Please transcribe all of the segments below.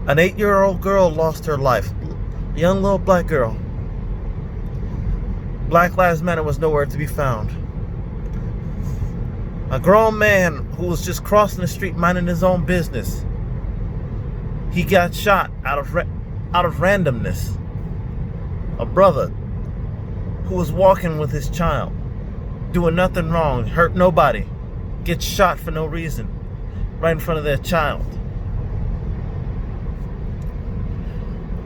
An 8-year-old girl lost her life. A young little black girl. Black Lives Matter was nowhere to be found. A grown man who was just crossing the street minding his own business. He got shot out of randomness. A brother who was walking with his child, doing nothing wrong, hurt nobody, gets shot for no reason, right in front of their child.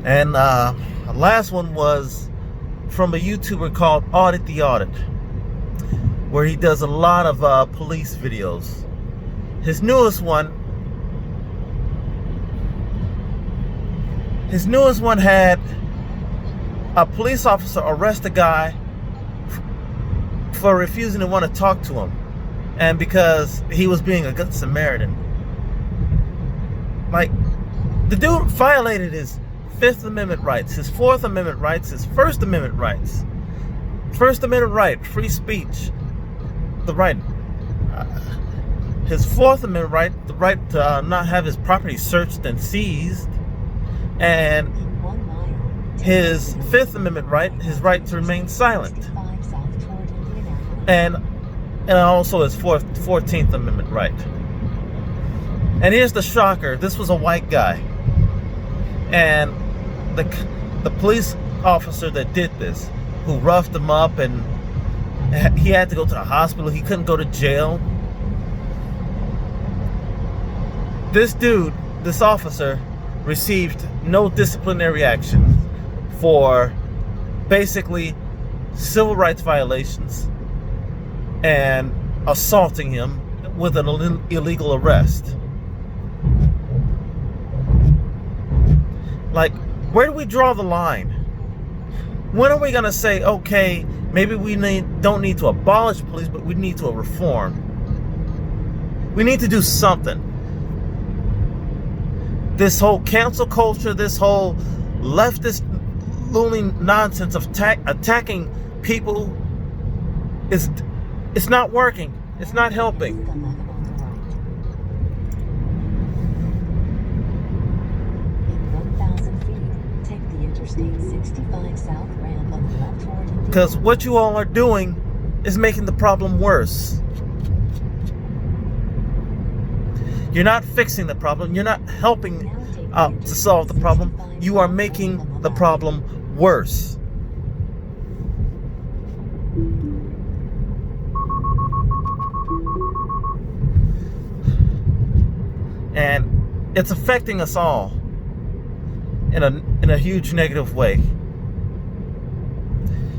And the last one was from a YouTuber called Audit the Audit, where he does a lot of police videos. His newest one had a police officer arrest a guy for refusing to want to talk to him, and because he was being a good Samaritan. Like, the dude violated his Fifth Amendment rights, his Fourth Amendment rights, his First Amendment rights. First Amendment right, free speech, the right. His Fourth Amendment right, the right to not have his property searched and seized, and his Fifth Amendment right, his right to remain silent, and also his 14th Amendment right. And here's the shocker: this was a white guy, and the police officer that did this, who roughed him up, and he had to go to the hospital. He couldn't go to jail. This dude, this officer, received no disciplinary action for basically civil rights violations and assaulting him with an illegal arrest. Like, where do we draw the line? When are we going to say, okay, maybe we don't need to abolish police, but we need to reform? We need to do something. This whole cancel culture, this whole leftist looming nonsense of attacking people, it's not working. It's not helping. Because what you all are doing is making the problem worse. You're not fixing the problem. You're not helping to solve the problem. You are making the problem worse. And it's affecting us all in a huge negative way.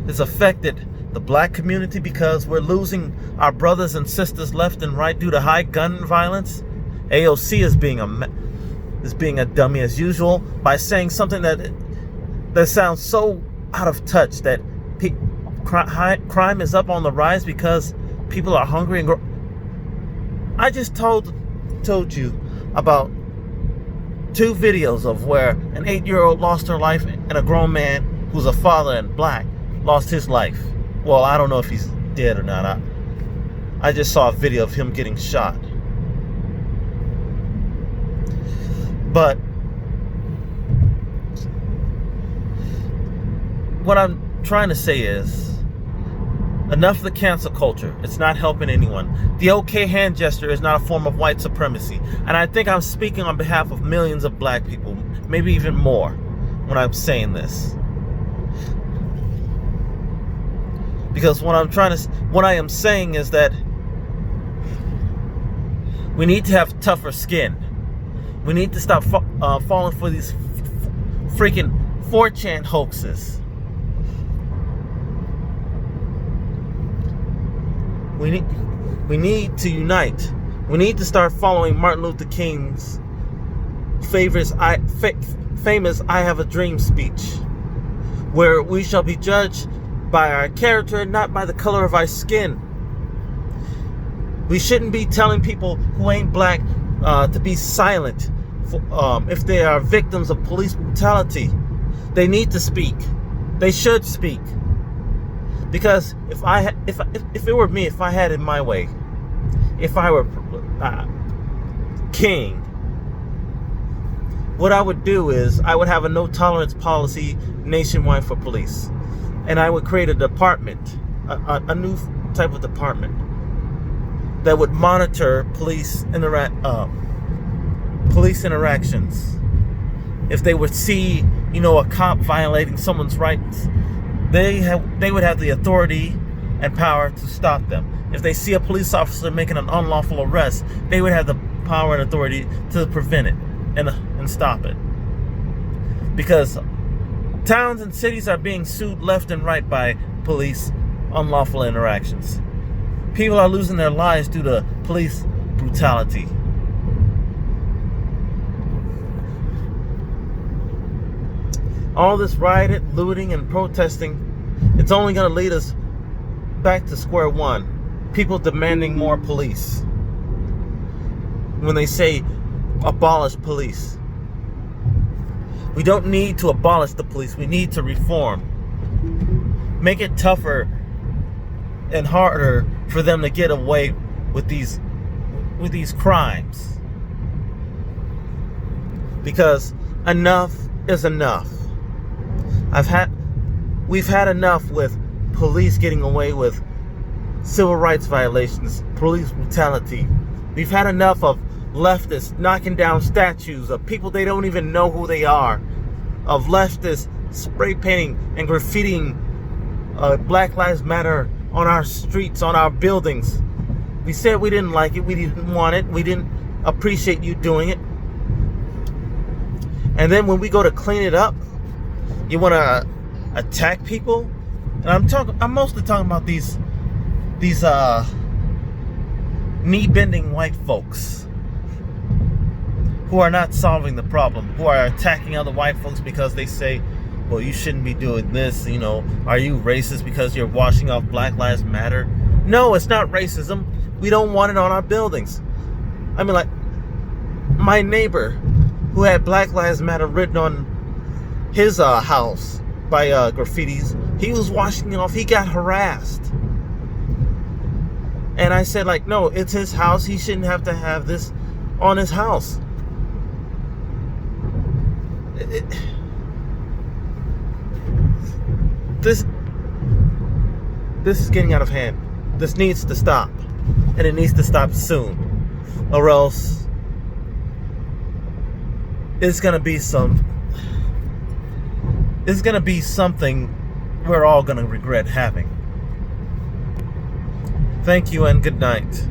It's affected the black community because we're losing our brothers and sisters left and right due to high gun violence. AOC is being a dummy as usual by saying something that sounds so out of touch, that crime is up on the rise because people are hungry and I just told you about 2 videos of where an 8-year-old lost her life and a grown man who's a father and black lost his life. Well, I don't know if he's dead or not. I just saw a video of him getting shot. But what I'm trying to say is, enough of the cancel culture. It's not helping anyone. The okay hand gesture is not a form of white supremacy. And I think I'm speaking on behalf of millions of black people, maybe even more, when I'm saying this. Because what I am saying is that we need to have tougher skin. We need to stop falling for these freaking 4chan hoaxes. We need to unite. We need to start following Martin Luther King's famous "I Have a Dream" speech, where we shall be judged by our character, not by the color of our skin. We shouldn't be telling people who ain't black to be silent if they are victims of police brutality. They need to speak. They should speak. Because if it were me, if I had it my way, if I were king, what I would do is I would have a no tolerance policy nationwide for police, and I would create a department, a new type of department that would monitor police interactions. If they would see, a cop violating someone's rights, they would have the authority and power to stop them. If they see a police officer making an unlawful arrest, they would have the power and authority to prevent it and stop it. Because towns and cities are being sued left and right by police unlawful interactions. People are losing their lives due to police brutality. All this rioting, looting, and protesting, it's only going to lead us back to square one. People demanding more police. When they say abolish police, we don't need to abolish the police. We need to reform. Make it tougher and harder for them to get away with these crimes. Because enough is enough. We've had enough with police getting away with civil rights violations, police brutality. We've had enough of leftists knocking down statues of people they don't even know who they are, of leftists spray painting and graffitiing Black Lives Matter on our streets, on our buildings. We said we didn't like it, we didn't want it, we didn't appreciate you doing it. And then when we go to clean it up, you want to attack people? And I'm mostly talking about these knee-bending white folks who are not solving the problem, who are attacking other white folks because they say, well, you shouldn't be doing this, are you racist because you're washing off Black Lives Matter? No, it's not racism. We don't want it on our buildings. I mean, like, my neighbor who had Black Lives Matter written on his house by graffitis, he was washing it off. He got harassed. And I said, like, no, it's his house. He shouldn't have to have this on his house. This is getting out of hand. This needs to stop. And it needs to stop soon. Or else it's gonna be something we're all gonna regret having. Thank you and good night.